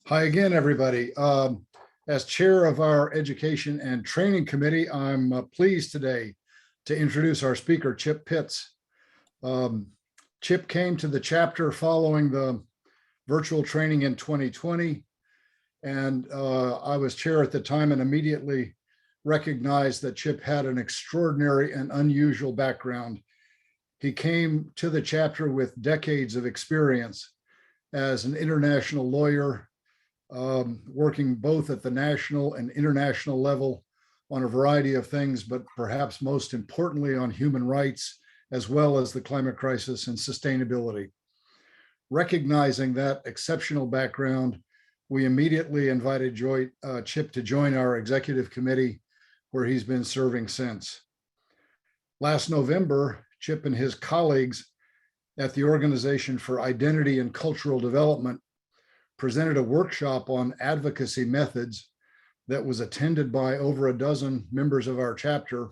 Hi again, everybody. As chair of our Education and Training Committee, I'm pleased today to introduce our speaker, Chip Pitts. Chip came to the chapter following the virtual training in 2020, and I was chair at the time and immediately recognized that Chip had an extraordinary and unusual background. He came to the chapter with decades of experience as an international lawyer, working both at the national and international level on a variety of things, but perhaps most importantly on human rights, as well as the climate crisis and sustainability. Recognizing that exceptional background, we immediately invited Chip to join our executive committee, where he's been serving since. Last November, Chip and his colleagues at the Organization for Identity and Cultural Development presented a workshop on advocacy methods that was attended by over a dozen members of our chapter.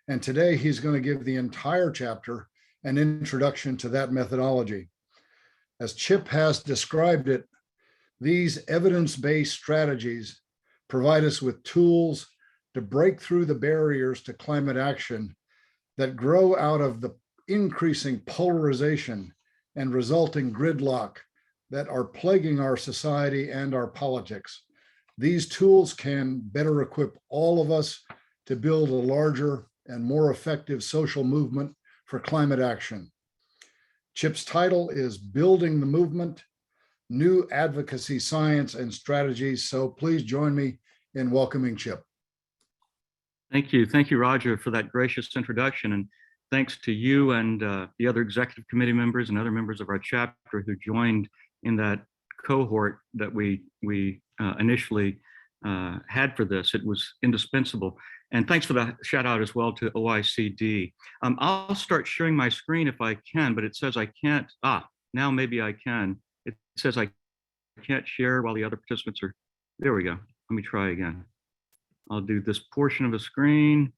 And today he's going to give the entire chapter an introduction to that methodology. As Chip has described it, these evidence-based strategies provide us with tools to break through the barriers to climate action that grow out of the increasing polarization and resulting gridlock that are plaguing our society and our politics. These tools can better equip all of us to build a larger and more effective social movement for climate action. Chip's title is Building the Movement, New Advocacy Science and Strategies. So please join me in welcoming Chip. Thank you, Roger, for that gracious introduction. And thanks to you and the other executive committee members and other members of our chapter who joined in that cohort that we initially had for this. It was indispensable. And thanks for the shout out as well to OECD. I'll start sharing my screen if I can, but it says I can't. Now maybe I can. It says I can't share while the other participants are, there we go. Let me try again. I'll do this portion of the screen.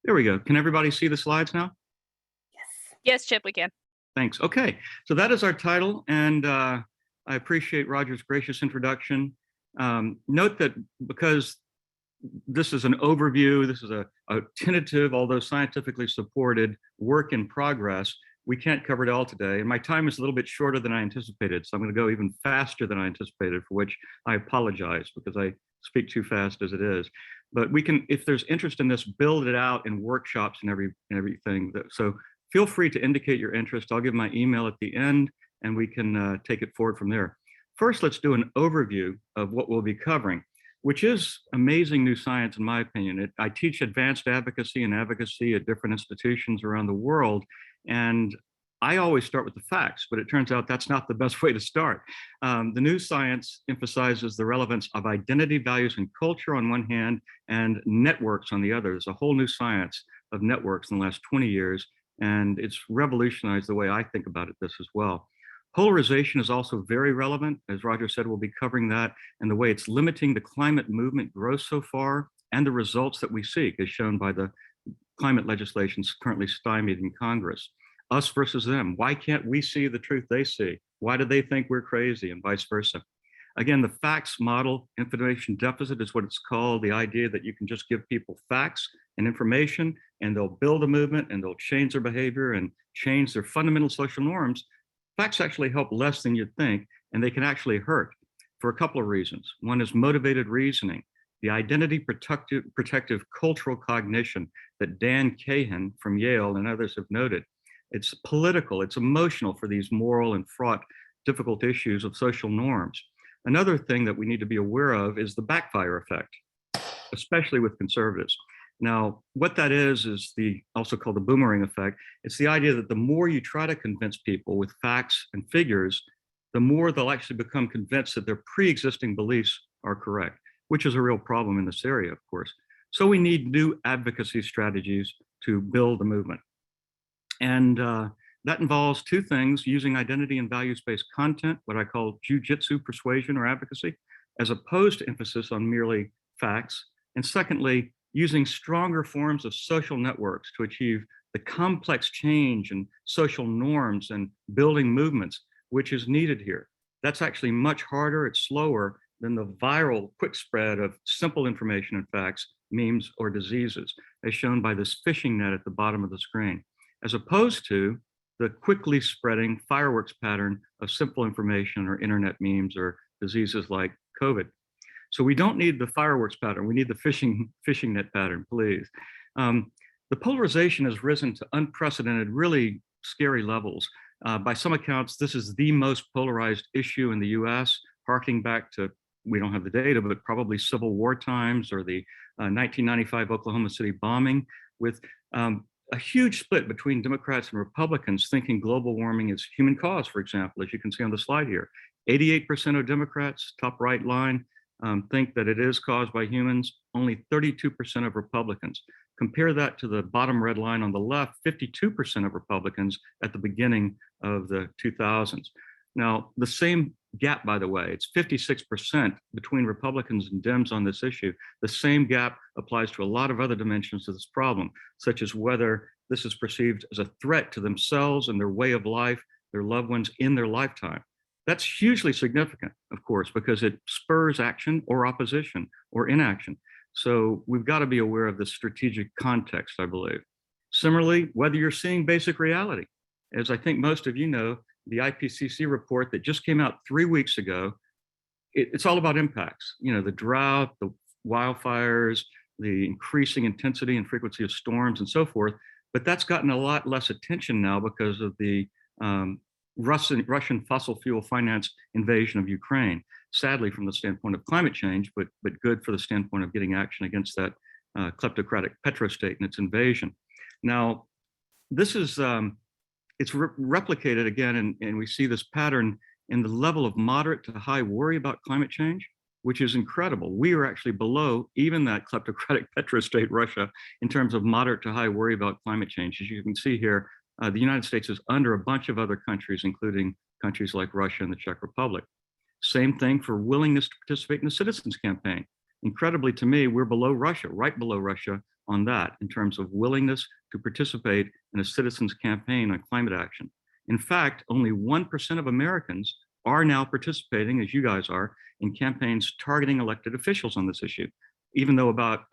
There we go. Can everybody see the slides now? Yes. Yes, Chip, we can. Thanks. Okay, so that is our title, and I appreciate Roger's gracious introduction. Note that because this is an overview, this is a tentative, although scientifically supported work in progress, we can't cover it all today. And my time is a little bit shorter than I anticipated, so I'm going to go even faster than I anticipated, for which I apologize because I speak too fast as it is. But we can, if there's interest in this, build it out in workshops and everything. So feel free to indicate your interest. I'll give my email at the end and we can take it forward from there. First, let's do an overview of what we'll be covering, which is amazing new science in my opinion. I teach advanced advocacy and advocacy at different institutions around the world. And I always start with the facts, but it turns out that's not the best way to start. The new science emphasizes the relevance of identity, values, and culture on one hand, and networks on the other. There's a whole new science of networks in the last 20 years, and it's revolutionized the way I think about this as well. Polarization is also very relevant. As Roger said, we'll be covering that and the way it's limiting the climate movement growth so far and the results that we seek, as shown by the climate legislation currently stymied in Congress. Us versus them. Why can't we see the truth they see? Why do they think we're crazy, and vice versa? Again, the facts model information deficit is what it's called. The idea that you can just give people facts and information and they'll build a movement and they'll change their behavior and change their fundamental social norms. Facts actually help less than you'd think, and they can actually hurt for a couple of reasons. One is motivated reasoning, the identity protective cultural cognition that Dan Cahan from Yale and others have noted. It's political, it's emotional for these moral and fraught, difficult issues of social norms. Another thing that we need to be aware of is the backfire effect, especially with conservatives. Now, what that is also called the boomerang effect. It's the idea that the more you try to convince people with facts and figures, the more they'll actually become convinced that their pre-existing beliefs are correct, which is a real problem in this area, of course. So we need new advocacy strategies to build the movement. And that involves two things: using identity and values-based content, what I call jujitsu persuasion or advocacy, as opposed to emphasis on merely facts. And secondly, using stronger forms of social networks to achieve the complex change in social norms and building movements, which is needed here. That's actually much harder, it's slower than the viral quick spread of simple information and facts, memes, or diseases, as shown by this fishing net at the bottom of the screen, as opposed to the quickly spreading fireworks pattern of simple information or internet memes or diseases like COVID. So we don't need the fireworks pattern, we need the fishing net pattern, please. The polarization has risen to unprecedented, really scary levels. By some accounts, this is the most polarized issue in the US, harking back to, we don't have the data, but probably Civil War times or the 1995 Oklahoma City bombing, with a huge split between Democrats and Republicans thinking global warming is human cause, for example, as you can see on the slide here. 88% of Democrats, top right line, think that it is caused by humans, only 32% of Republicans. Compare that to the bottom red line on the left, 52% of Republicans at the beginning of the 2000s. Now, the same gap, by the way, it's 56% between Republicans and Dems on this issue. The same gap applies to a lot of other dimensions of this problem, such as whether this is perceived as a threat to themselves and their way of life, their loved ones in their lifetime. That's hugely significant, of course, because it spurs action or opposition or inaction. So we've got to be aware of the strategic context, I believe. Similarly, whether you're seeing basic reality, as I think most of you know, the IPCC report that just came out 3 weeks ago, it's all about impacts. You know, the drought, the wildfires, the increasing intensity and frequency of storms and so forth. But that's gotten a lot less attention now because of the Russian fossil fuel financed invasion of Ukraine, sadly from the standpoint of climate change, but good for the standpoint of getting action against that kleptocratic petrostate and its invasion. Now, this is, it's replicated again, and we see this pattern in the level of moderate to high worry about climate change, which is incredible. We are actually below even that kleptocratic petrostate Russia in terms of moderate to high worry about climate change. As you can see here, the United States is under a bunch of other countries, including countries like Russia and the Czech Republic. Same thing for willingness to participate in the citizens campaign. Incredibly to me, we're below Russia, right below Russia on that in terms of willingness to participate in a citizens campaign on climate action. In fact, only 1% of Americans are now participating, as you guys are, in campaigns targeting elected officials on this issue, even though about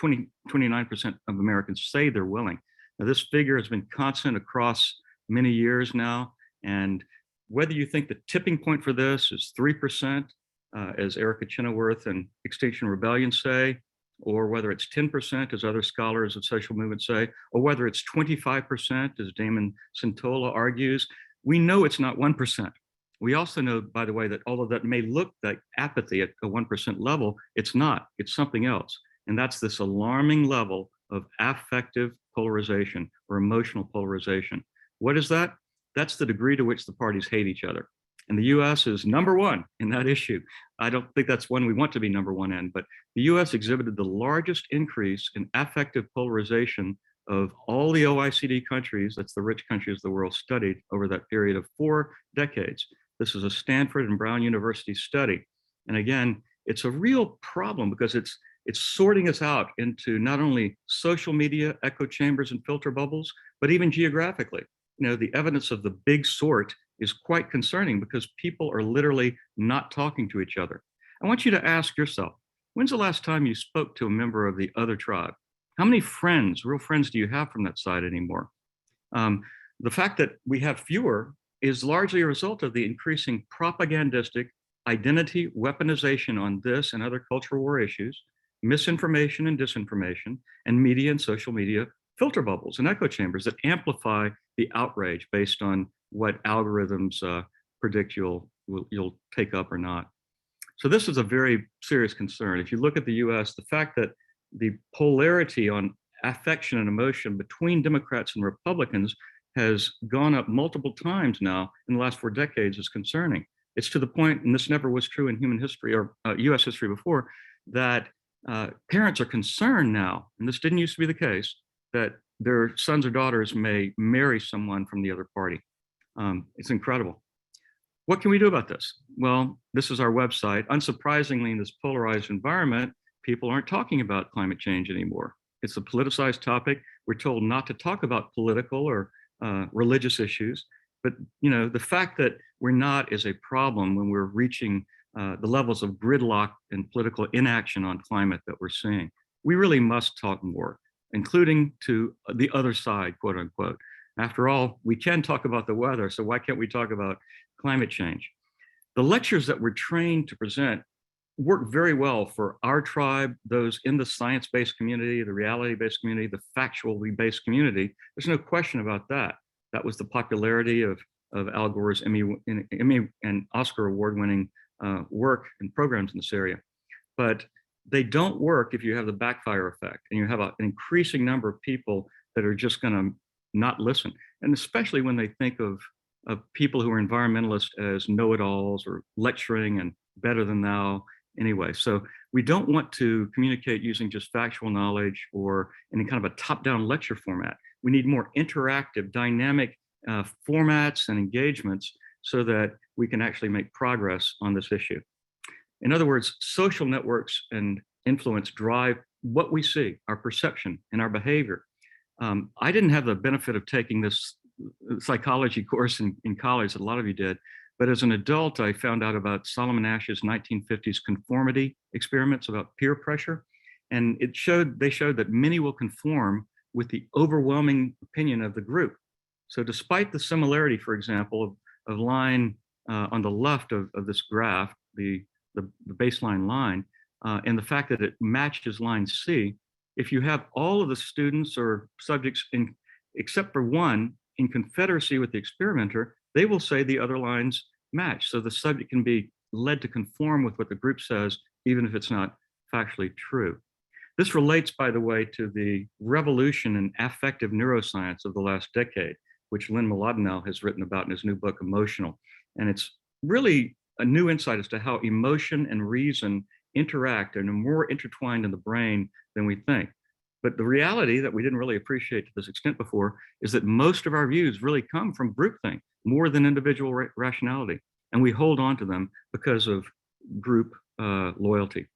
29% of Americans say they're willing. Now, this figure has been constant across many years now, and whether you think the tipping point for this is 3%, as Erica Chenoweth and Extinction Rebellion say, or whether it's 10%, as other scholars of social movements say, or whether it's 25%, as Damon Centola argues, we know it's not 1%. We also know, by the way, that although that may look like apathy at a 1% level, it's not, it's something else. And that's this alarming level of affective polarization or emotional polarization. What is that? That's the degree to which the parties hate each other. And the US is number one in that issue. I don't think that's one we want to be number one in, but the US exhibited the largest increase in affective polarization of all the OECD countries, that's the rich countries of the world, studied over that period of 4 decades. This is a Stanford and Brown University study. And again, it's a real problem because it's sorting us out into not only social media, echo chambers, and filter bubbles, but even geographically. You know, the evidence of the big sort is quite concerning because people are literally not talking to each other. I want you to ask yourself, when's the last time you spoke to a member of the other tribe? How many friends, real friends, do you have from that side anymore? The fact that we have fewer is largely a result of the increasing propagandistic identity weaponization on this and other cultural war issues, misinformation and disinformation, and media and social media filter bubbles and echo chambers that amplify the outrage based on what algorithms predict you'll take up or not. So this is a very serious concern. If you look at the US, the fact that the polarity on affection and emotion between Democrats and Republicans has gone up multiple times now in the last 4 decades is concerning. It's to the point, and this never was true in human history or US history before, that parents are concerned now, and this didn't used to be the case, that their sons or daughters may marry someone from the other party. It's incredible. What can we do about this? Well, this is our website. Unsurprisingly, in this polarized environment, people aren't talking about climate change anymore. It's a politicized topic. We're told not to talk about political or religious issues. But the fact that we're not is a problem when we're reaching the levels of gridlock and political inaction on climate that we're seeing. We really must talk more, including to the other side, quote unquote. After all, we can talk about the weather, so why can't we talk about climate change? The lectures that we're trained to present work very well for our tribe, those in the science-based community, the reality-based community, the factually based community. There's no question about that. That was the popularity of Al Gore's Emmy and Oscar award-winning work and programs in this area. But they don't work if you have the backfire effect and you have an increasing number of people that are just going to not listen. And especially when they think of people who are environmentalists as know-it-alls or lecturing and better than thou anyway. So we don't want to communicate using just factual knowledge or any kind of a top-down lecture format. We need more interactive, dynamic formats and engagements so that we can actually make progress on this issue. In other words, social networks and influence drive what we see, our perception and our behavior. I didn't have the benefit of taking this psychology course in college that a lot of you did, but as an adult, I found out about Solomon Ash's 1950s conformity experiments about peer pressure. And they showed that many will conform with the overwhelming opinion of the group. So despite the similarity, for example, of line on the left of this graph, the baseline line, and the fact that it matches line C, if you have all of the students or subjects except for one in confederacy with the experimenter, they will say the other lines match. So the subject can be led to conform with what the group says, even if it's not factually true. This relates, by the way, to the revolution in affective neuroscience of the last decade, which Lynn Mladenau has written about in his new book, Emotional. And it's really a new insight as to how emotion and reason interact and are more intertwined in the brain than we think. But the reality that we didn't really appreciate to this extent before is that most of our views really come from groupthink more than individual rationality. And we hold on to them because of group loyalty.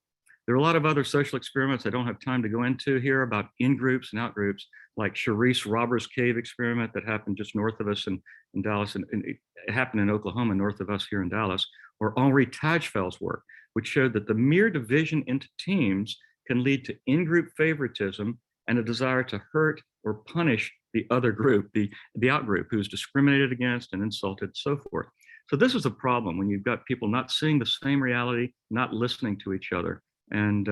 There are a lot of other social experiments I don't have time to go into here about in-groups and out-groups, like Charisse Robbers Cave experiment that happened just north of us in Dallas, and it happened in Oklahoma, north of us here in Dallas, or Henri Tajfel's work, which showed that the mere division into teams can lead to in-group favoritism and a desire to hurt or punish the other group, the out-group, who's discriminated against and insulted, so forth. So this is a problem when you've got people not seeing the same reality, not listening to each other. And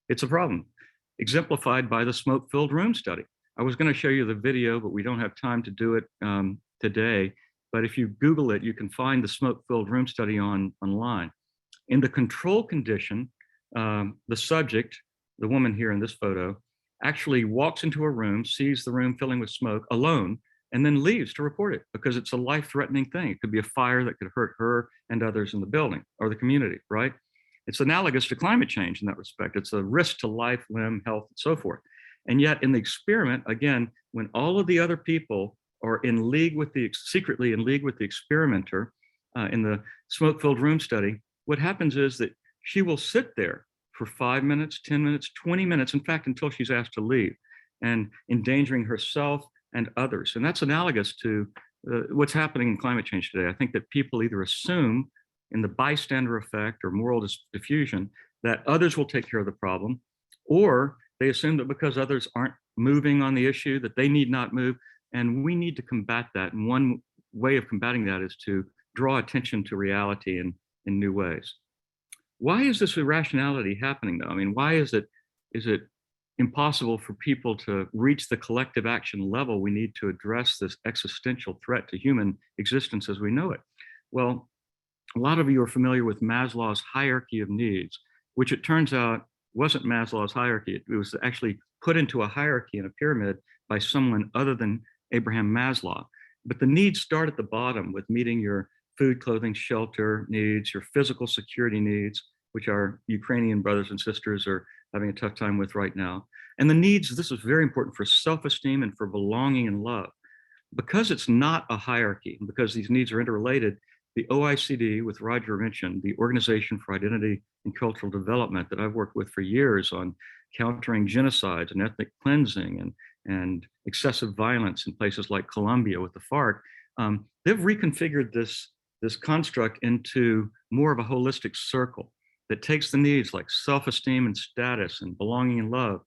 it's a problem, exemplified by the smoke-filled room study. I was going to show you the video, but we don't have time to do it today. But if you Google it, you can find the smoke-filled room study online. In the control condition, the subject, the woman here in this photo, actually walks into a room, sees the room filling with smoke alone, and then leaves to report it because it's a life-threatening thing. It could be a fire that could hurt her and others in the building or the community, right? It's analogous to climate change in that respect. It's a risk to life, limb, health, and so forth. And yet in the experiment, again, when all of the other people are in league with secretly in league with the experimenter in the smoke-filled room study, what happens is that she will sit there for 5 minutes, 10 minutes, 20 minutes, in fact, until she's asked to leave, and endangering herself and others. And that's analogous to what's happening in climate change today. I think that people either assume in the bystander effect or moral diffusion that others will take care of the problem, or they assume that because others aren't moving on the issue that they need not move. And we need to combat that. And one way of combating that is to draw attention to reality in new ways. Why is this irrationality happening though? I mean, why is it impossible for people to reach the collective action level we need to address this existential threat to human existence as we know it? Well, a lot of you are familiar with Maslow's hierarchy of needs, which it turns out wasn't Maslow's hierarchy. It was actually put into a hierarchy in a pyramid by someone other than Abraham Maslow. But the needs start at the bottom with meeting your food, clothing, shelter needs, your physical security needs, which our Ukrainian brothers and sisters are having a tough time with right now. And the needs, this is very important for self-esteem and for belonging and love. Because it's not a hierarchy, and because these needs are interrelated, the OECD, with Roger mentioned, the Organization for Identity and Cultural Development that I've worked with for years on countering genocides and ethnic cleansing and excessive violence in places like Colombia with the FARC, They've reconfigured this construct into more of a holistic circle that takes the needs like self-esteem and status and belonging and love,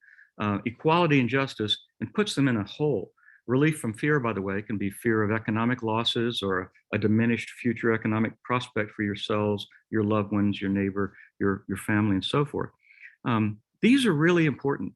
equality and justice, and puts them in a whole. Relief from fear, by the way, can be fear of economic losses or a diminished future economic prospect for yourselves, your loved ones, your neighbor, your family, and so forth. These are really important.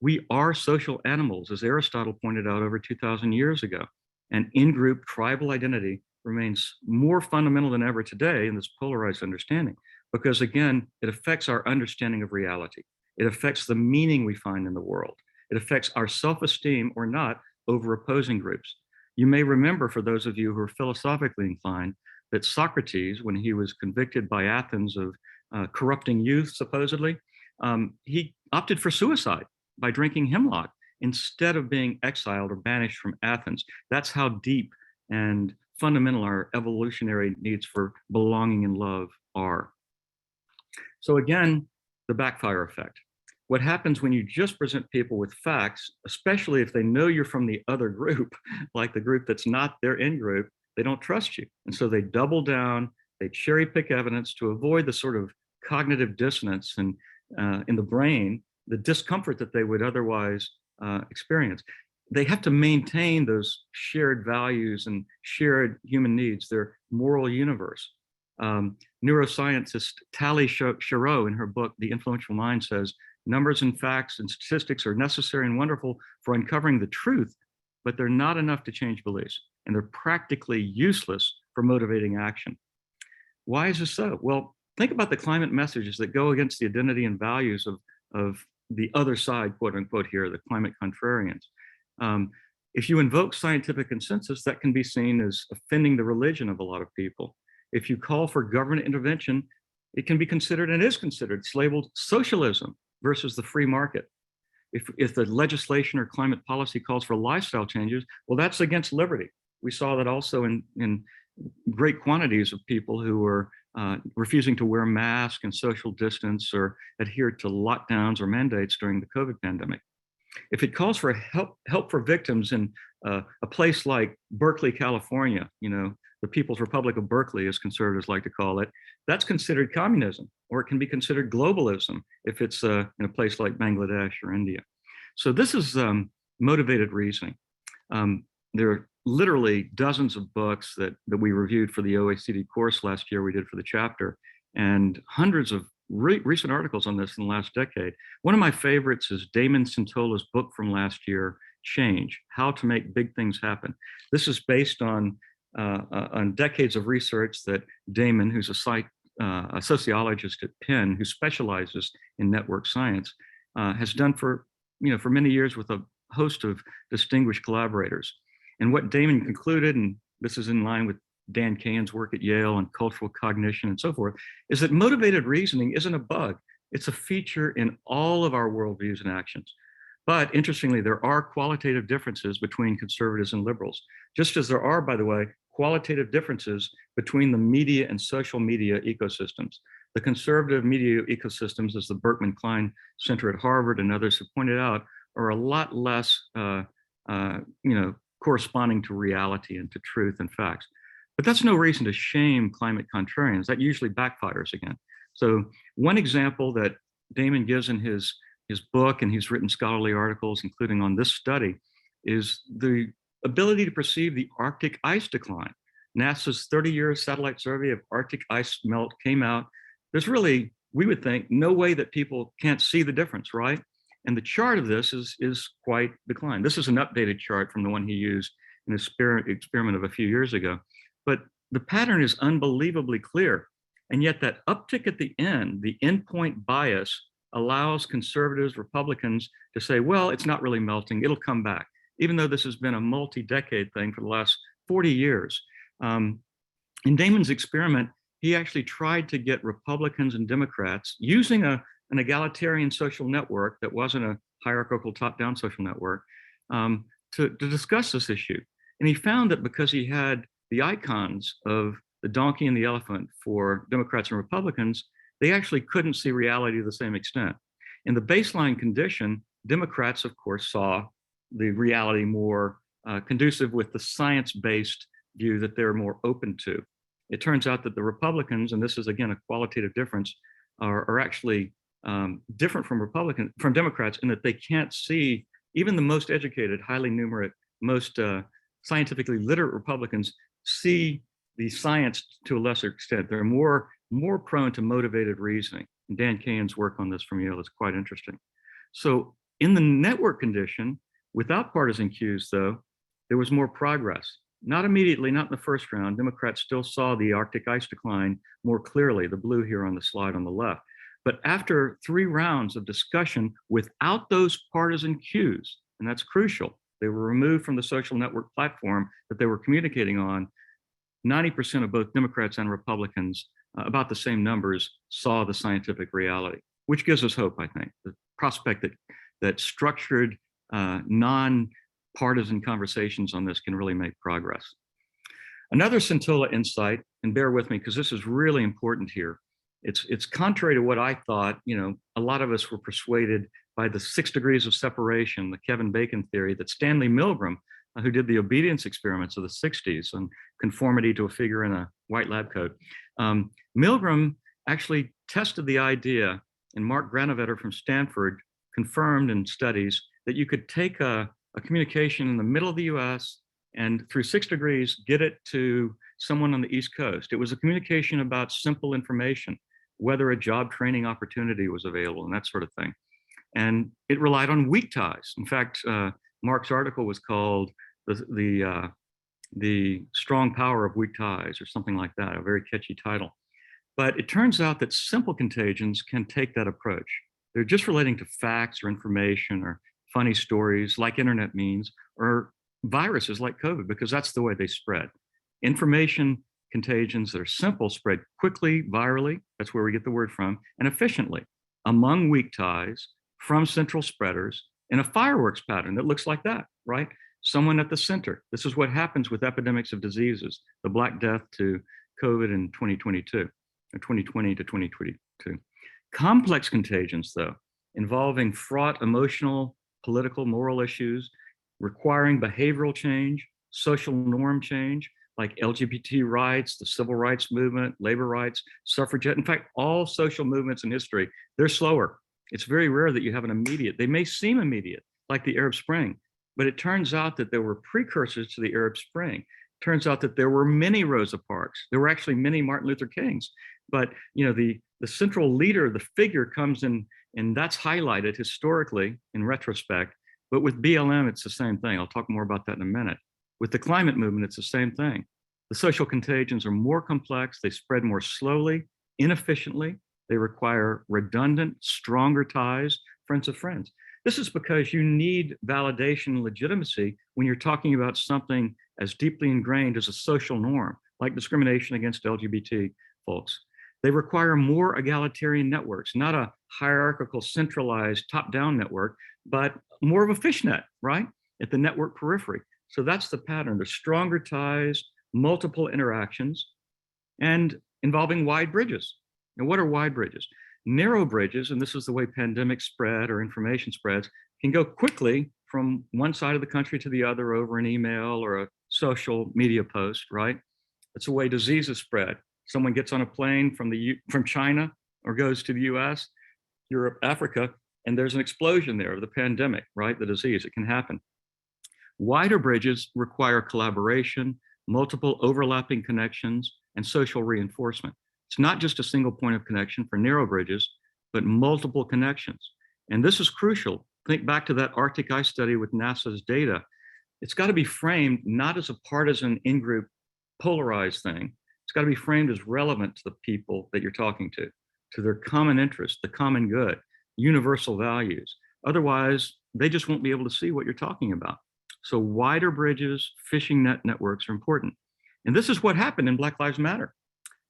We are social animals, as Aristotle pointed out over 2,000 years ago. And in-group tribal identity remains more fundamental than ever today in this polarized understanding, because again, it affects our understanding of reality. It affects the meaning we find in the world. It affects our self-esteem or not over opposing groups. You may remember, for those of you who are philosophically inclined, that Socrates, when he was convicted by Athens of corrupting youth, supposedly, he opted for suicide by drinking hemlock instead of being exiled or banished from Athens. That's how deep and fundamental our evolutionary needs for belonging and love are. So again, the backfire effect. What happens when you just present people with facts, especially if they know you're from the other group, like the group that's not their in-group, they don't trust you. And so they double down, they cherry pick evidence to avoid the sort of cognitive dissonance and in the brain, the discomfort that they would otherwise experience. They have to maintain those shared values and shared human needs, their moral universe. Neuroscientist Tali Sharot, in her book, The Influential Mind, says, numbers and facts and statistics are necessary and wonderful for uncovering the truth, but they're not enough to change beliefs, and they're practically useless for motivating action. Why is this so? Well, think about the climate messages that go against the identity and values of the other side, quote unquote here, the climate contrarians. If you invoke scientific consensus, that can be seen as offending the religion of a lot of people. If you call for government intervention, it can be considered, and is considered, it's labeled socialism versus the free market. If the legislation or climate policy calls for lifestyle changes, well, that's against liberty. We saw that also in great quantities of people who were refusing to wear masks and social distance or adhere to lockdowns or mandates during the COVID pandemic. If it calls for help for victims in a place like Berkeley, California, the People's Republic of Berkeley, as conservatives like to call it, that's considered communism, or it can be considered globalism if it's in a place like Bangladesh or India. So this is motivated reasoning. There are literally dozens of books that we reviewed for the OECD course last year, we did for the chapter, and hundreds of recent articles on this in the last decade. One of my favorites is Damon Centola's book from last year, Change, How to Make Big Things Happen. This is based on decades of research that Damon, who's a sociologist at Penn, who specializes in network science, has done for many years with a host of distinguished collaborators. And what Damon concluded, and this is in line with Dan Kahan's work at Yale on cultural cognition and so forth, is that motivated reasoning isn't a bug. It's a feature in all of our worldviews and actions. But interestingly, there are qualitative differences between conservatives and liberals, just as there are, by the way, qualitative differences between the media and social media ecosystems. The conservative media ecosystems, as the Berkman Klein Center at Harvard and others have pointed out, are a lot less corresponding to reality and to truth and facts. But that's no reason to shame climate contrarians. That usually backfires again. So one example that Damon gives in his book, and he's written scholarly articles, including on this study, is the ability to perceive the Arctic ice decline. NASA's 30-year satellite survey of Arctic ice melt came out. There's really, we would think, no way that people can't see the difference, right? And the chart of this is quite declined. This is an updated chart from the one he used in his experiment of a few years ago. But the pattern is unbelievably clear. And yet that uptick at the end, the endpoint bias, allows conservatives, Republicans to say, well, it's not really melting, it'll come back, even though this has been a multi-decade thing for the last 40 years. In Damon's experiment, he actually tried to get Republicans and Democrats using an egalitarian social network that wasn't a hierarchical top-down social network to discuss this issue. And he found that because he had the icons of the donkey and the elephant for Democrats and Republicans, they actually couldn't see reality to the same extent. In the baseline condition, Democrats, of course, saw the reality more conducive with the science-based view that they're more open to. It turns out that the Republicans, and this is again a qualitative difference, are actually different from Democrats in that they can't see, even the most educated, highly numerate, most scientifically literate Republicans see the science to a lesser extent. They're more prone to motivated reasoning. And Dan Kahan's work on this from Yale is quite interesting. So in the network condition, without partisan cues though, there was more progress. Not immediately, not in the first round. Democrats still saw the Arctic ice decline more clearly, the blue here on the slide on the left. But after 3 rounds of discussion without those partisan cues, and that's crucial, they were removed from the social network platform that they were communicating on, 90% of both Democrats and Republicans, about the same numbers, saw the scientific reality, which gives us hope, I think. The prospect that structured, non-partisan conversations on this can really make progress. Another scintilla insight, and bear with me because this is really important here. It's contrary to what I thought. A lot of us were persuaded by the 6 degrees of separation, the Kevin Bacon theory that Stanley Milgram, who did the obedience experiments of the 60s on conformity to a figure in a white lab coat. Milgram actually tested the idea, and Mark Granovetter from Stanford confirmed in studies that you could take a communication in the middle of the US and through 6 degrees, get it to someone on the East Coast. It was a communication about simple information, whether a job training opportunity was available and that sort of thing. And it relied on weak ties. In fact, Mark's article was called the Strong Power of Weak Ties or something like that, a very catchy title. But it turns out that simple contagions can take that approach. They're just relating to facts or information or funny stories like internet memes or viruses like COVID, because that's the way they spread. Information contagions that are simple spread quickly, virally, that's where we get the word from, and efficiently among weak ties from central spreaders in a fireworks pattern that looks like that, right? Someone at the center. This is what happens with epidemics of diseases, the Black Death to COVID in 2022, or 2020 to 2022. Complex contagions, though, involving fraught emotional, political, moral issues, requiring behavioral change, social norm change, like LGBT rights, the civil rights movement, labor rights, suffragette. In fact, all social movements in history, they're slower. It's very rare that you have an immediate. They may seem immediate, like the Arab Spring, but it turns out that there were precursors to the Arab Spring. It turns out that there were many Rosa Parks. There were actually many Martin Luther Kings. But the central leader, the figure comes in, and that's highlighted historically in retrospect. But with BLM, it's the same thing. I'll talk more about that in a minute. With the climate movement, it's the same thing. The social contagions are more complex. They spread more slowly, inefficiently. They require redundant, stronger ties, friends of friends. This is because you need validation and legitimacy when you're talking about something as deeply ingrained as a social norm, like discrimination against LGBT folks. They require more egalitarian networks, not a hierarchical, centralized, top-down network, but more of a fishnet, right? At the network periphery. So that's the pattern. There's stronger ties, multiple interactions, and involving wide bridges. Now, what are wide bridges? Narrow bridges, and this is the way pandemics spread or information spreads, can go quickly from one side of the country to the other over an email or a social media post, right? That's the way diseases spread. Someone gets on a plane from China or goes to the US, Europe, Africa, and there's an explosion there of the pandemic, right? The disease, it can happen. Wider bridges require collaboration, multiple overlapping connections, and social reinforcement. It's not just a single point of connection for narrow bridges, but multiple connections. And this is crucial. Think back to that Arctic ice study with NASA's data. It's got to be framed not as a partisan in-group polarized thing. It's got to be framed as relevant to the people that you're talking to their common interests, the common good, universal values. Otherwise, they just won't be able to see what you're talking about. So wider bridges, fishing net networks are important. And this is what happened in Black Lives Matter.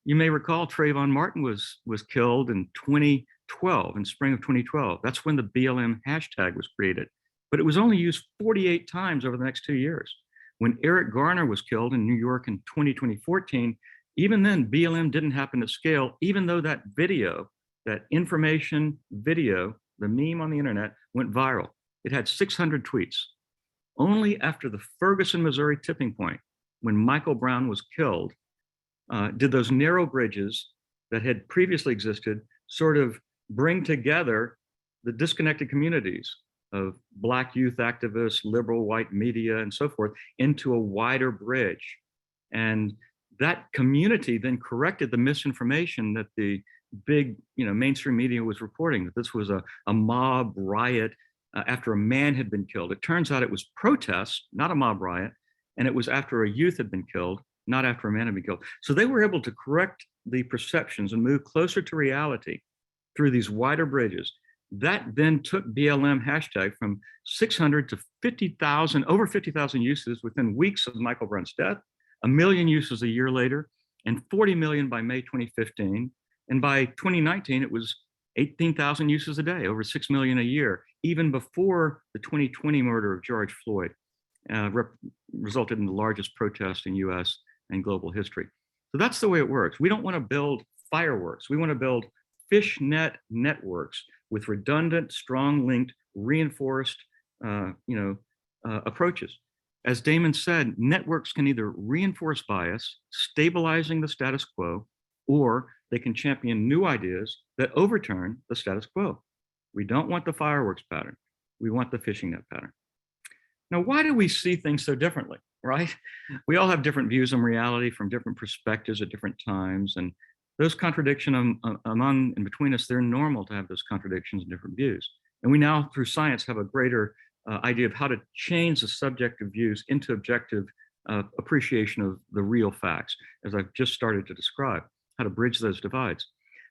You may recall Trayvon Martin was killed in 2012, in spring of 2012. That's when the BLM hashtag was created. But it was only used 48 times over the next 2 years. When Eric Garner was killed in New York in 2014, even then BLM didn't happen to scale, even though that video, that information video, the meme on the internet went viral. It had 600 tweets. Only after the Ferguson, Missouri tipping point, when Michael Brown was killed, did those narrow bridges that had previously existed sort of bring together the disconnected communities of Black youth activists, liberal white media, and so forth into a wider bridge. And that community then corrected the misinformation that the big, mainstream media was reporting, that this was a mob riot after a man had been killed. It turns out it was protest, not a mob riot, and it was after a youth had been killed, not after a man had been killed. So they were able to correct the perceptions and move closer to reality through these wider bridges. That then took BLM hashtag from 600 to 50,000, over 50,000 uses within weeks of Michael Brown's death, 1 million uses a year later, and 40 million by May 2015. And by 2019, it was 18,000 uses a day, over 6 million a year, even before the 2020 murder of George Floyd resulted in the largest protest in US and global history. So that's the way it works. We don't want to build fireworks. We want to build fishnet networks with redundant, strong linked, reinforced approaches. As Damon said, networks can either reinforce bias, stabilizing the status quo, or they can champion new ideas that overturn the status quo. We don't want the fireworks pattern. We want the fishing net pattern. Now, why do we see things so differently, right? We all have different views on reality from different perspectives at different times. And those contradictions among and between us, they're normal to have those contradictions and different views. And we now, through science, have a greater idea of how to change the subjective views into objective appreciation of the real facts, as I've just started to describe, how to bridge those divides.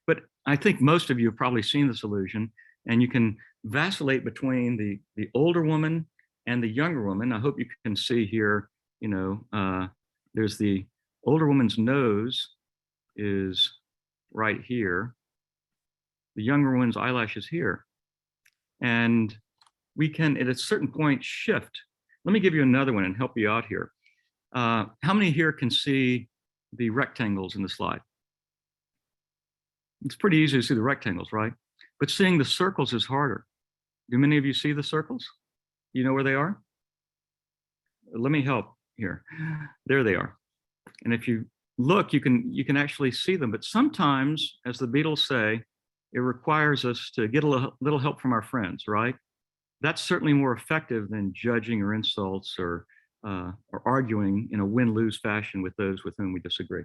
But I think most of you have probably seen this illusion, and you can vacillate between the older woman and the younger woman. I hope you can see here, there's the older woman's nose is right here. The younger woman's eyelash is here. And we can, at a certain point, shift. Let me give you another one and help you out here. How many here can see the rectangles in the slide? It's pretty easy to see the rectangles, right? But seeing the circles is harder. Do many of you see the circles? You know where they are? Let me help here. There they are. And if you look, you can actually see them. But sometimes, as the Beatles say, it requires us to get a little help from our friends, right? That's certainly more effective than judging or insults or arguing in a win-lose fashion with those with whom we disagree.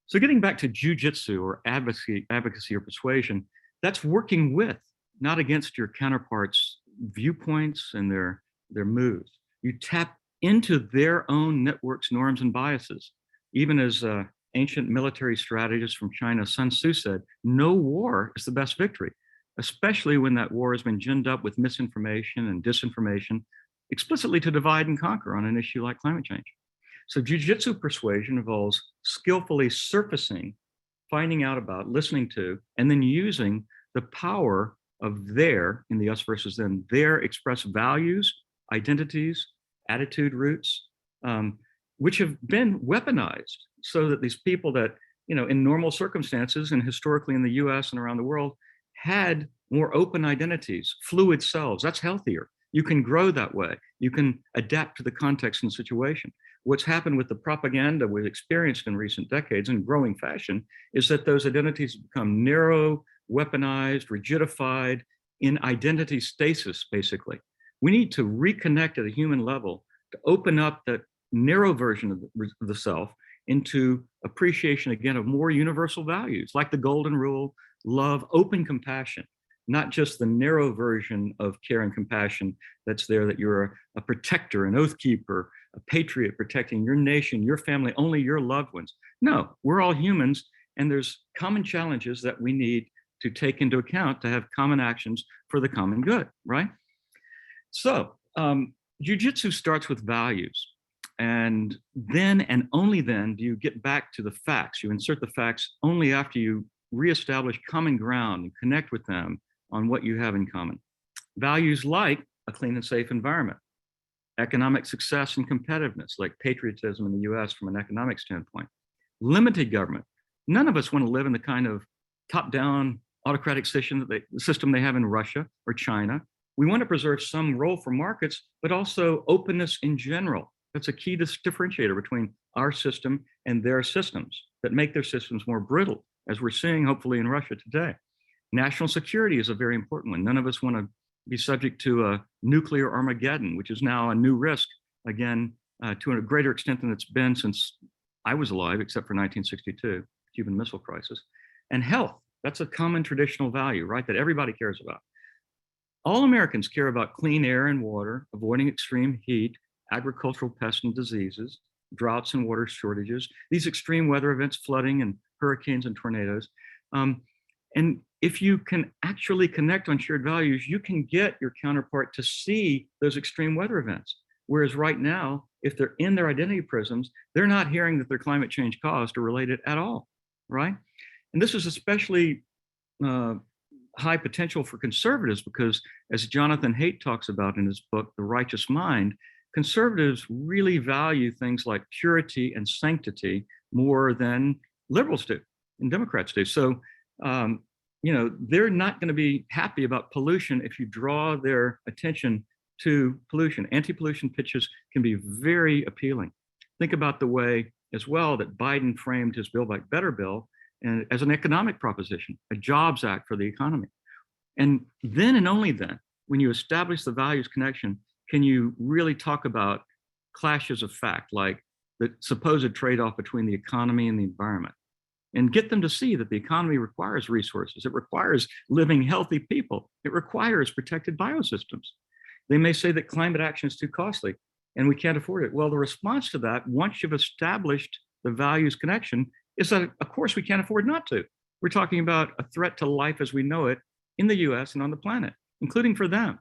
So getting back to jujitsu or advocacy or persuasion, that's working with, not against your counterparts' viewpoints and their moves. You tap into their own networks, norms, and biases. Even as ancient military strategist from China, Sun Tzu said, no war is the best victory, especially when that war has been ginned up with misinformation and disinformation, explicitly to divide and conquer on an issue like climate change. So jujitsu persuasion involves skillfully surfacing, finding out about, listening to, and then using the power of their, in the us versus them, their expressed values, identities, attitude roots, which have been weaponized so that these people that, in normal circumstances and historically in the US and around the world had more open identities, fluid selves. That's healthier. You can grow that way. You can adapt to the context and situation. What's happened with the propaganda we've experienced in recent decades in growing fashion is that those identities become narrow, weaponized, rigidified, in identity stasis, basically. We need to reconnect at a human level to open up that narrow version of the self into appreciation, again, of more universal values, like the golden rule, love, open compassion, not just the narrow version of care and compassion that's there, that you're a protector, an oath keeper, a patriot protecting your nation, your family, only your loved ones. No, we're all humans, and there's common challenges that we need to take into account to have common actions for the common good, right? So jiu-jitsu starts with values. And then and only then do you get back to the facts. You insert the facts only after you reestablish common ground and connect with them on what you have in common. Values like a clean and safe environment, economic success and competitiveness, like patriotism in the US from an economic standpoint, limited government. None of us want to live in the kind of top-down autocratic system they have in Russia or China. We want to preserve some role for markets, but also openness in general, That's a key differentiator between our system and their systems that make their systems more brittle, as we're seeing hopefully in Russia today. National security is a very important one. None of us want to be subject to a nuclear Armageddon, which is now a new risk, again, to a greater extent than it's been since I was alive, except for 1962, Cuban Missile Crisis. And health, that's a common traditional value, right, that everybody cares about. All Americans care about clean air and water, avoiding extreme heat, agricultural pests and diseases, droughts and water shortages, these extreme weather events, flooding and hurricanes and tornadoes. And if you can actually connect on shared values, you can get your counterpart to see those extreme weather events. Whereas right now, if they're in their identity prisms, they're not hearing that they're climate change caused or related at all, right? And this is especially high potential for conservatives because, as Jonathan Haidt talks about in his book, The Righteous Mind, conservatives really value things like purity and sanctity more than liberals do and Democrats do. So, they're not going to be happy about pollution if you draw their attention to pollution. Anti-pollution pitches can be very appealing. Think about the way as well that Biden framed his Build Back Better bill and as an economic proposition, a jobs act for the economy. And then and only then, when you establish the values connection, can you really talk about clashes of fact, like the supposed trade-off between the economy and the environment, and get them to see that the economy requires resources. It requires living healthy people. It requires protected biosystems. They may say that climate action is too costly and we can't afford it. Well, the response to that, once you've established the values connection, is that, of course, we can't afford not to. We're talking about a threat to life as we know it in the US and on the planet, including for them.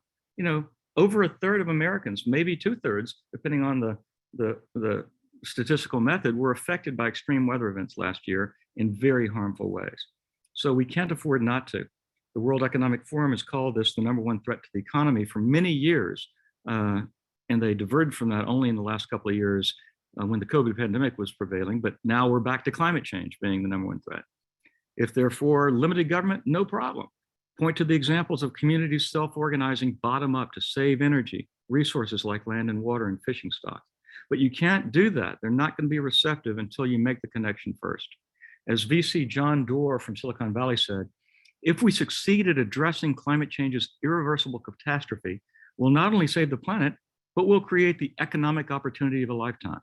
Over a third of Americans, maybe 2/3, depending on the statistical method, were affected by extreme weather events last year in very harmful ways. So we can't afford not to. The World Economic Forum has called this the #1 threat to the economy for many years. And they diverged from that only in the last couple of years when the COVID pandemic was prevailing. But now we're back to climate change being the #1 threat. If therefore limited government, no problem. Point to the examples of communities self-organizing bottom up to save energy, resources like land and water and fishing stocks. But you can't do that. They're not going to be receptive until you make the connection first. As VC John Doerr from Silicon Valley said, if we succeed at addressing climate change's irreversible catastrophe, we'll not only save the planet, but we'll create the economic opportunity of a lifetime.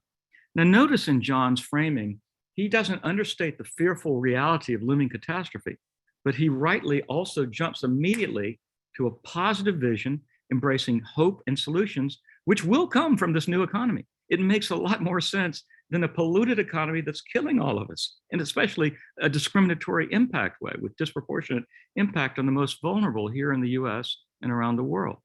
Now, notice in John's framing, he doesn't understate the fearful reality of looming catastrophe, but he rightly also jumps immediately to a positive vision, embracing hope and solutions, which will come from this new economy. It makes a lot more sense than a polluted economy that's killing all of us, and especially a discriminatory impact way with disproportionate impact on the most vulnerable here in the US and around the world.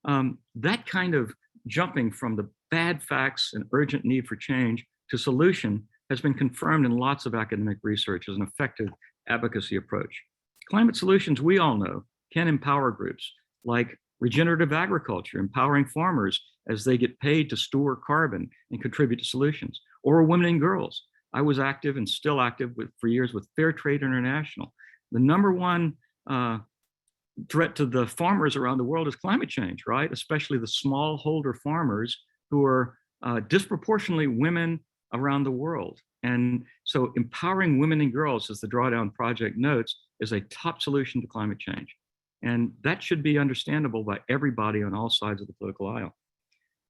That kind of jumping from the bad facts and urgent need for change to solution has been confirmed in lots of academic research as an effective advocacy approach. Climate solutions, we all know, can empower groups like regenerative agriculture, empowering farmers as they get paid to store carbon and contribute to solutions, or women and girls. I was active and still active for years with Fair Trade International. The #1 threat to the farmers around the world is climate change, right? Especially the smallholder farmers who are disproportionately women around the world. And so empowering women and girls, as the Drawdown Project notes, is a top solution to climate change. And that should be understandable by everybody on all sides of the political aisle.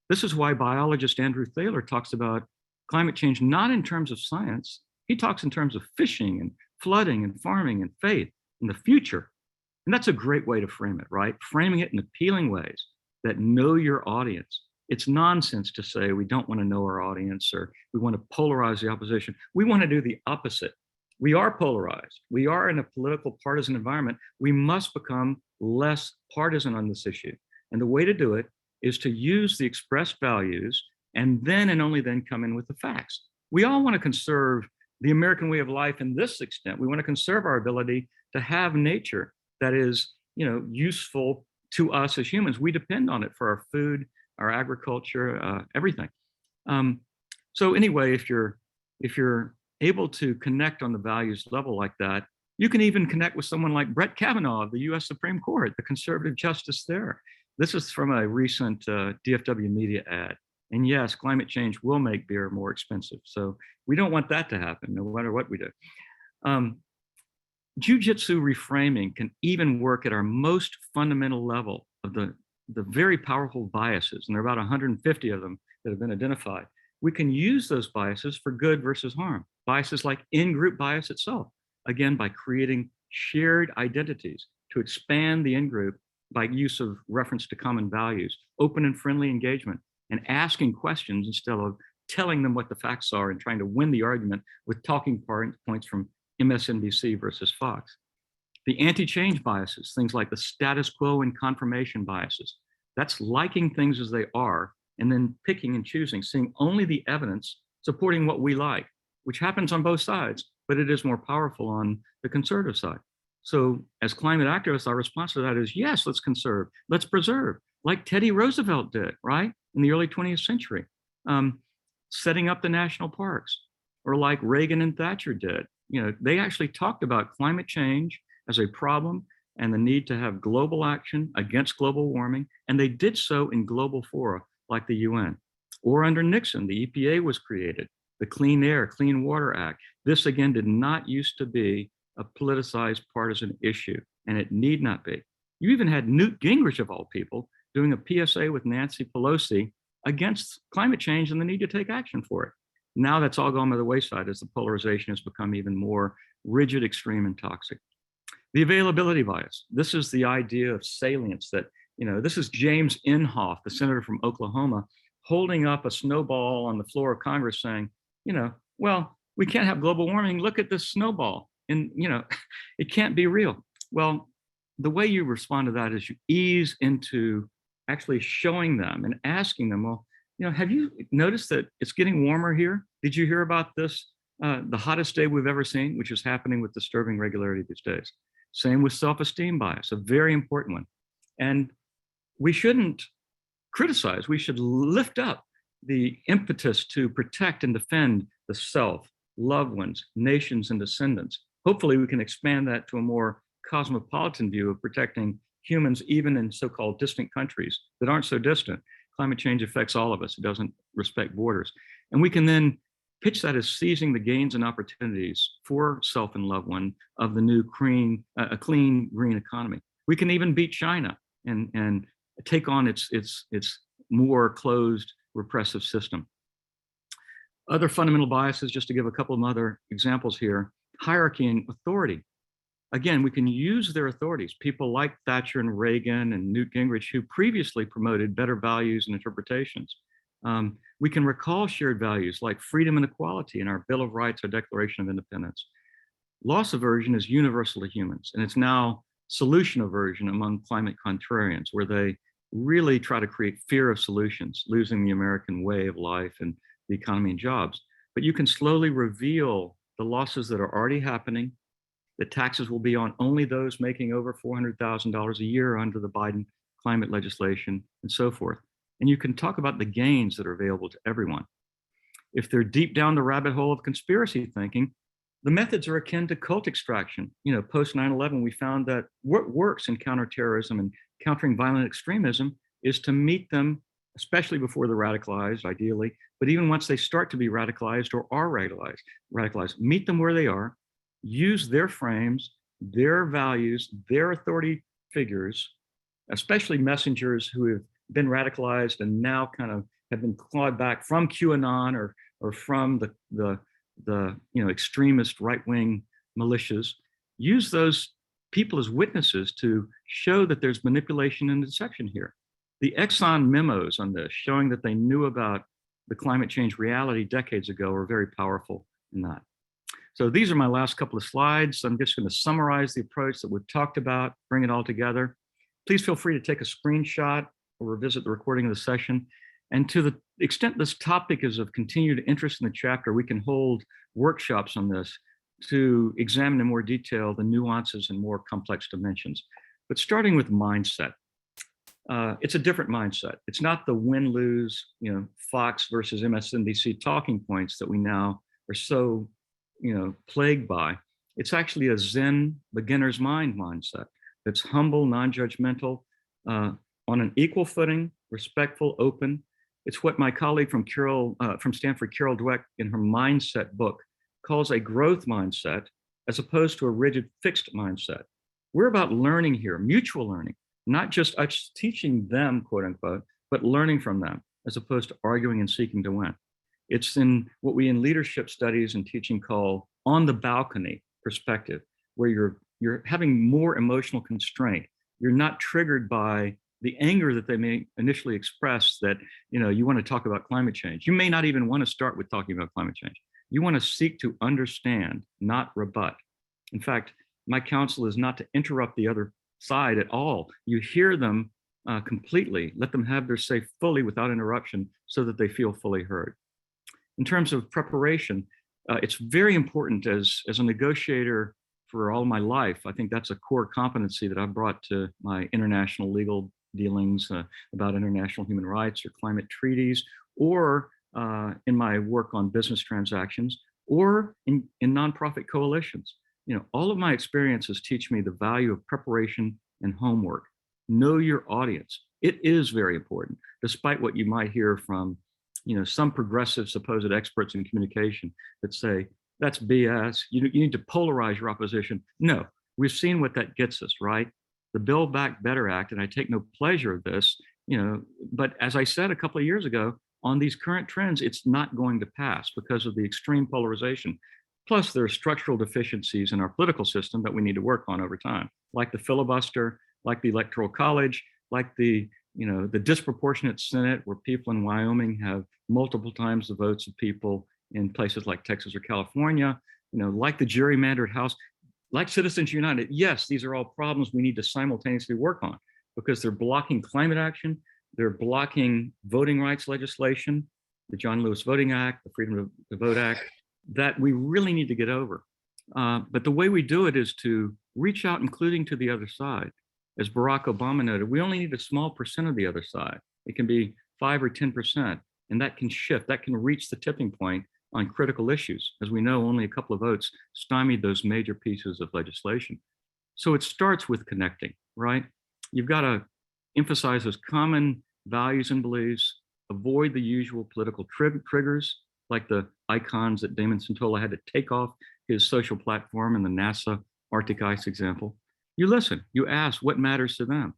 This is why biologist Andrew Thaler talks about climate change not in terms of science. He talks in terms of fishing and flooding and farming and faith and the future. And that's a great way to frame it, right? Framing it in appealing ways that know your audience. It's nonsense to say we don't want to know our audience or we want to polarize the opposition. We want to do the opposite. We are polarized. We are in a political partisan environment. We must become less partisan on this issue. And the way to do it is to use the expressed values and then and only then come in with the facts. We all want to conserve the American way of life in this extent. We want to conserve our ability to have nature that is, useful to us as humans. We depend on it for our food, our agriculture, everything. So anyway, if you're able to connect on the values level like that, you can even connect with someone like Brett Kavanaugh of the US Supreme Court, the conservative justice there. This is from a recent DFW media ad. And yes, climate change will make beer more expensive. So we don't want that to happen, no matter what we do. Jiu-jitsu reframing can even work at our most fundamental level of the very powerful biases, and there are about 150 of them that have been identified. We can use those biases for good versus harm. Biases like in-group bias itself, again, by creating shared identities to expand the in-group by use of reference to common values, open and friendly engagement, and asking questions instead of telling them what the facts are and trying to win the argument with talking points from MSNBC versus Fox. The anti-change biases, things like the status quo and confirmation biases. That's liking things as they are and then picking and choosing, seeing only the evidence supporting what we like, which happens on both sides, but it is more powerful on the conservative side. So as climate activists, our response to that is, yes, let's conserve, let's preserve, like Teddy Roosevelt did, right? In the early 20th century, setting up the national parks, or like Reagan and Thatcher did. You know, they actually talked about climate change as a problem and the need to have global action against global warming. And they did so in global fora like the UN. Or under Nixon, the EPA was created, the Clean Air, Clean Water Act. This again did not used to be a politicized partisan issue, and it need not be. You even had Newt Gingrich, of all people, doing a PSA with Nancy Pelosi against climate change and the need to take action for it. Now that's all gone by the wayside as the polarization has become even more rigid, extreme, and toxic. The availability bias. This is the idea of salience that, you know, this is James Inhofe, the senator from Oklahoma, holding up a snowball on the floor of Congress saying, you know, well, we can't have global warming. Look at this snowball. And, you know, it can't be real. Well, the way you respond to that is you ease into actually showing them and asking them, well, you know, have you noticed that it's getting warmer here? Did you hear about this? The hottest day we've ever seen, which is happening with disturbing regularity these days. Same with self-esteem bias, a very important one. And we shouldn't criticize, we should lift up the impetus to protect and defend the self, loved ones, nations, and descendants. Hopefully we can expand that to a more cosmopolitan view of protecting humans, even in so-called distant countries that aren't so distant. Climate change affects all of us. It doesn't respect borders. And we can then pitch that as seizing the gains and opportunities for self and loved one of the new clean green economy. We can even beat China and take on its more closed repressive system. Other fundamental biases, just to give a couple of other examples here, hierarchy and authority. Again, we can use their authorities, people like Thatcher and Reagan and Newt Gingrich, who previously promoted better values and interpretations. We can recall shared values like freedom and equality in our Bill of Rights or Declaration of Independence. Loss aversion is universal to humans, and it's now solution aversion among climate contrarians, where they really try to create fear of solutions, losing the American way of life and the economy and jobs. But you can slowly reveal the losses that are already happening. The taxes will be on only those making over $400,000 a year under the Biden climate legislation and so forth. And you can talk about the gains that are available to everyone. If they're deep down the rabbit hole of conspiracy thinking, the methods are akin to cult extraction. You know, post 9/11, we found that what works in counterterrorism and countering violent extremism is to meet them, especially before they're radicalized, ideally, but even once they start to be radicalized or are radicalized, meet them where they are, use their frames, their values, their authority figures, especially messengers who have been radicalized and now kind of have been clawed back from QAnon or from the extremist right-wing militias. Use those people as witnesses to show that there's manipulation and deception here. The Exxon memos on this, showing that they knew about the climate change reality decades ago, are very powerful in that. So these are my last couple of slides. I'm just going to summarize the approach that we've talked about, bring it all together. Please feel free to take a screenshot or revisit the recording of the session. And to the extent this topic is of continued interest in the chapter, we can hold workshops on this to examine in more detail the nuances and more complex dimensions. But starting with mindset, it's a different mindset. It's not the win-lose, Fox versus MSNBC talking points that we now are so, plagued by. It's actually a Zen beginner's mind mindset that's humble, non-judgmental, on an equal footing, respectful, open. It's what my colleague from Stanford, Carol Dweck, in her mindset book calls a growth mindset, as opposed to a rigid fixed mindset. We're about learning here, mutual learning, not just us teaching them, quote unquote, but learning from them, as opposed to arguing and seeking to win. It's in what we in leadership studies and teaching call on the balcony perspective, where you're having more emotional constraint. You're not triggered by the anger that they may initially express that, you want to talk about climate change. You may not even want to start with talking about climate change. You want to seek to understand, not rebut. In fact, my counsel is not to interrupt the other side at all. You hear them completely, let them have their say fully without interruption so that they feel fully heard. In terms of preparation, it's very important as a negotiator for all my life. I think that's a core competency that I've brought to my international legal dealings about international human rights or climate treaties, or in my work on business transactions, or in nonprofit coalitions. All of my experiences teach me the value of preparation and homework. Know your audience. It is very important, despite what you might hear from some progressive supposed experts in communication that say, that's BS, you need to polarize your opposition. No, we've seen what that gets us, right? The Build Back Better Act, and I take no pleasure of this, but as I said a couple of years ago, on these current trends, it's not going to pass because of the extreme polarization. Plus, there are structural deficiencies in our political system that we need to work on over time, like the filibuster, like the Electoral College, like the disproportionate Senate, where people in Wyoming have multiple times the votes of people in places like Texas or California, like the gerrymandered House, like Citizens United. Yes, these are all problems we need to simultaneously work on because they're blocking climate action, they're blocking voting rights legislation, the John Lewis Voting Act, the Freedom to Vote Act, that we really need to get over. But the way we do it is to reach out, including to the other side. As Barack Obama noted, we only need a small percent of the other side. It can be 5 or 10%, and that can shift, that can reach the tipping point on critical issues. As we know, only a couple of votes stymied those major pieces of legislation. So it starts with connecting, right? You've got to emphasize those common values and beliefs, avoid the usual political triggers, like the icons that Damon Centola had to take off his social platform in the NASA Arctic ice example. You listen, you ask what matters to them.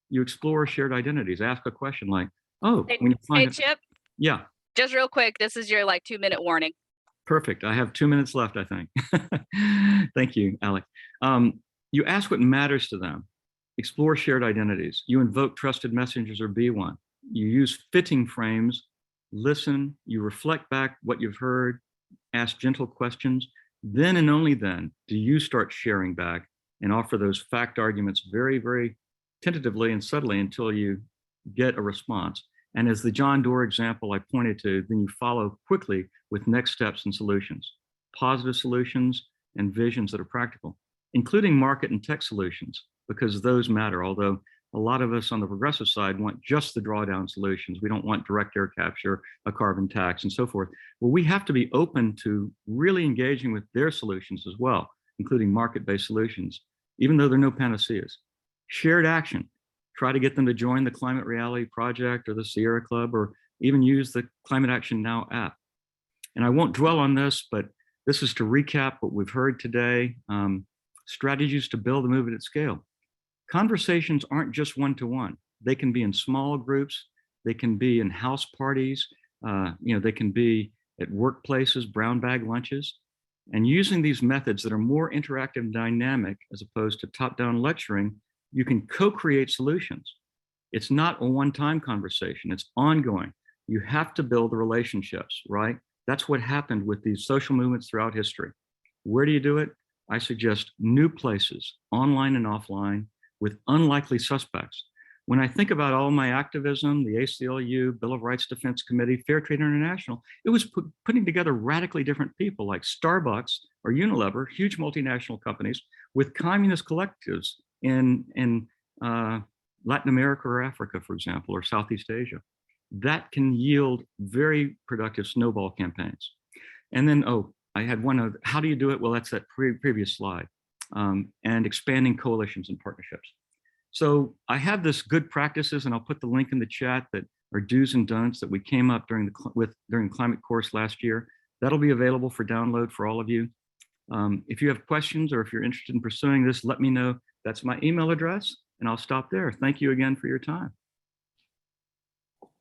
You explore shared identities, ask a question like, oh, when you find Chip, yeah. Just real quick, this is your 2-minute warning. Perfect, I have 2 minutes left, I think. Thank you, Alec. You ask what matters to them, explore shared identities. You invoke trusted messengers or be one. You use fitting frames, listen, you reflect back what you've heard, ask gentle questions. Then and only then do you start sharing back and offer those fact arguments very, very tentatively and subtly until you get a response. And as the John Doerr example I pointed to, then you follow quickly with next steps and solutions, positive solutions and visions that are practical, including market and tech solutions, because those matter. Although a lot of us on the progressive side want just the drawdown solutions. We don't want direct air capture, a carbon tax, and so forth. Well, we have to be open to really engaging with their solutions as well, including market-based solutions, even though there are no panaceas. Shared action. Try to get them to join the Climate Reality Project or the Sierra Club, or even use the Climate Action Now app. And I won't dwell on this, but this is to recap what we've heard today. Strategies to build a movement at scale. Conversations aren't just one-to-one. They can be in small groups. They can be in house parties. They can be at workplaces, brown bag lunches. And using these methods that are more interactive and dynamic, as opposed to top-down lecturing, you can co-create solutions. It's not a one-time conversation, it's ongoing. You have to build the relationships, right? That's what happened with these social movements throughout history. Where do you do it? I suggest new places, online and offline, with unlikely suspects. When I think about all my activism, the ACLU, Bill of Rights Defense Committee, Fair Trade International, it was putting together radically different people like Starbucks or Unilever, huge multinational companies, with communist collectives in Latin America or Africa, for example, or Southeast Asia. That can yield very productive snowball campaigns. And then, I had one of, how do you do it? Well, that's that previous slide. And expanding coalitions and partnerships. So I have this good practices, and I'll put the link in the chat, that our do's and don'ts that we came up during the climate course last year. That'll be available for download for all of you. If you have questions or if you're interested in pursuing this, let me know. That's my email address, and I'll stop there. Thank you again for your time.